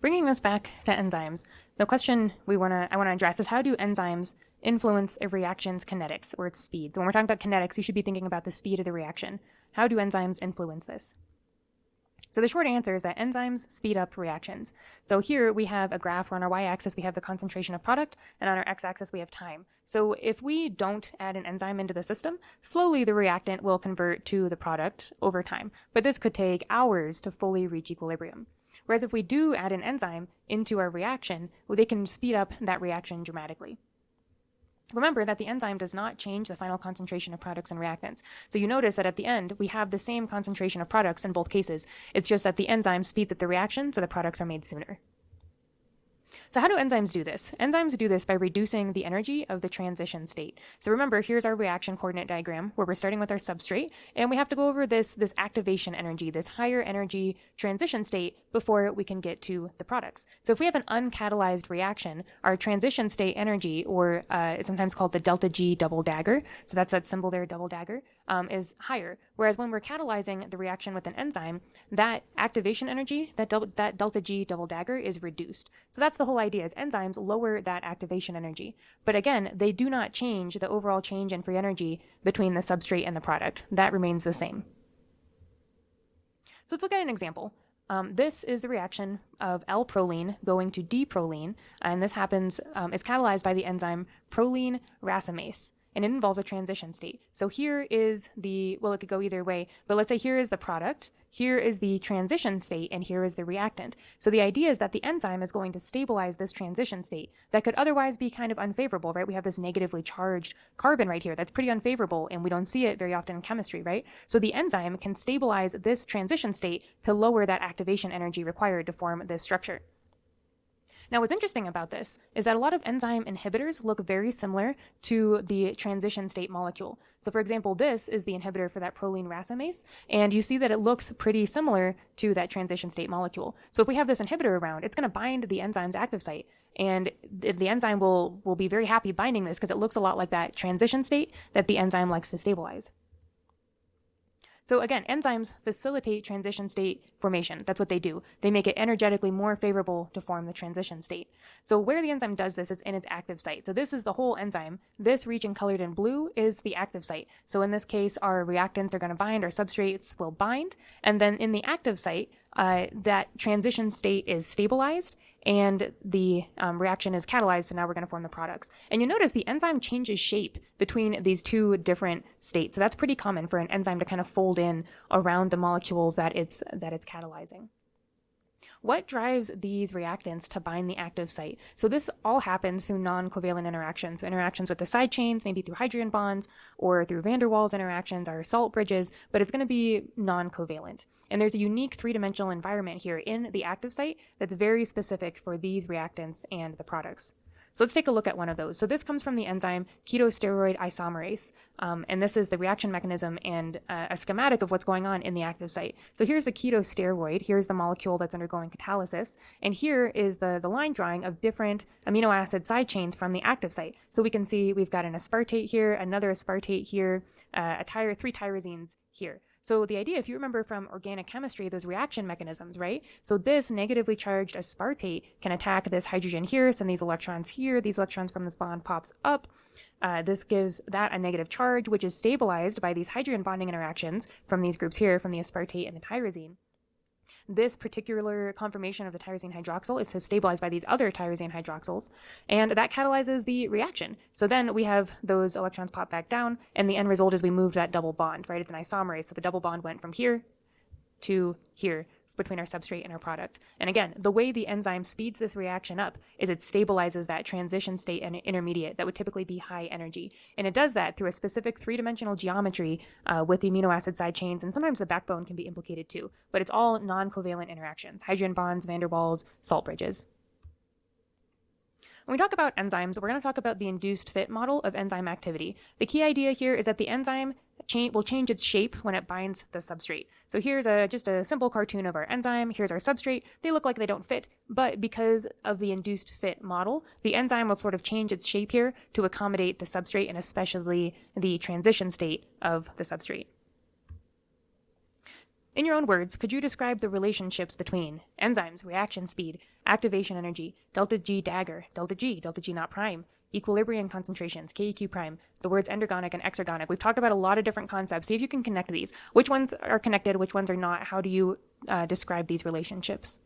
Bringing this back to enzymes, the question I want to address is, how do enzymes influence a reaction's kinetics, or its speed? So when we're talking about kinetics, you should be thinking about the speed of the reaction. How do enzymes influence this? So the short answer is that enzymes speed up reactions. So here we have a graph where on our y-axis we have the concentration of product, and on our x-axis we have time. So if we don't add an enzyme into the system, slowly the reactant will convert to the product over time. But this could take hours to fully reach equilibrium. Whereas if we do add an enzyme into our reaction, well, they can speed up that reaction dramatically. Remember that the enzyme does not change the final concentration of products and reactants. So you notice that at the end, we have the same concentration of products in both cases. It's just that the enzyme speeds up the reaction, so the products are made sooner. So how do enzymes do this? Enzymes do this by reducing the energy of the transition state. So remember, here's our reaction coordinate diagram where we're starting with our substrate, and we have to go over this activation energy, this higher energy transition state before we can get to the products. So if we have an uncatalyzed reaction, our transition state energy, or it's sometimes called the delta G double dagger, so that's that symbol there, double dagger, is higher. Whereas when we're catalyzing the reaction with an enzyme, that activation energy, that delta G double dagger, is reduced. So that's the whole idea, is enzymes lower that activation energy. But again, they do not change the overall change in free energy between the substrate and the product. That remains the same. So let's look at an example. This is the reaction of L-proline going to D-proline, and this happens, is catalyzed by the enzyme proline racemase. And it involves a transition state. So here is it could go either way, but let's say here is the product, here is the transition state, and here is the reactant. So the idea is that the enzyme is going to stabilize this transition state that could otherwise be kind of unfavorable, right? We have this negatively charged carbon right here that's pretty unfavorable, and we don't see it very often in chemistry, right? So the enzyme can stabilize this transition state to lower that activation energy required to form this structure. Now, what's interesting about this is that a lot of enzyme inhibitors look very similar to the transition state molecule. So for example, this is the inhibitor for that proline racemase, and you see that it looks pretty similar to that transition state molecule. So if we have this inhibitor around, it's going to bind the enzyme's active site, and the enzyme will be very happy binding this because it looks a lot like that transition state that the enzyme likes to stabilize. So again, enzymes facilitate transition state formation. That's what they do. They make it energetically more favorable to form the transition state. So where the enzyme does this is in its active site. So this is the whole enzyme. This region colored in blue is the active site. So in this case, our reactants are going to bind, our substrates will bind, and then in the active site, that transition state is stabilized, and the reaction is catalyzed, so now we're going to form the products. And you notice the enzyme changes shape between these two different states. So that's pretty common for an enzyme to kind of fold in around the molecules that it's catalyzing. What drives these reactants to bind the active site? So this all happens through non-covalent interactions. So interactions with the side chains, maybe through hydrogen bonds, or through van der Waals interactions or salt bridges, but it's going to be non-covalent. And there's a unique three-dimensional environment here in the active site that's very specific for these reactants and the products. So let's take a look at one of those. So this comes from the enzyme ketosteroid isomerase, and this is the reaction mechanism and a schematic of what's going on in the active site. So here's the ketosteroid, here's the molecule that's undergoing catalysis, and here is the line drawing of different amino acid side chains from the active site. So we can see we've got an aspartate here, another aspartate here, three tyrosines here. So the idea, if you remember from organic chemistry, those reaction mechanisms, right? So this negatively charged aspartate can attack this hydrogen here, send these electrons here, these electrons from this bond pops up. This gives that a negative charge, which is stabilized by these hydrogen bonding interactions from these groups here, from the aspartate and the tyrosine. This particular conformation of the tyrosine hydroxyl is stabilized by these other tyrosine hydroxyls, and that catalyzes the reaction. So then we have those electrons pop back down, and the end result is we moved that double bond, right? It's an isomerase, so the double bond went from here to here between our substrate and our product. And again, the way the enzyme speeds this reaction up is it stabilizes that transition state and intermediate that would typically be high energy. And it does that through a specific three-dimensional geometry with the amino acid side chains, and sometimes the backbone can be implicated too. But it's all non-covalent interactions, hydrogen bonds, van der Waals, salt bridges. When we talk about enzymes, we're going to talk about the induced fit model of enzyme activity. The key idea here is that the enzyme will change its shape when it binds the substrate. So here's just a simple cartoon of our enzyme. Here's our substrate. They look like they don't fit, but because of the induced fit model, the enzyme will sort of change its shape here to accommodate the substrate and especially the transition state of the substrate. In your own words, could you describe the relationships between enzymes, reaction speed, activation energy, delta G dagger, delta G naught prime, equilibrium concentrations, KEQ prime, the words endergonic and exergonic? We've talked about a lot of different concepts. See if you can connect these. Which ones are connected, which ones are not? How do you describe these relationships?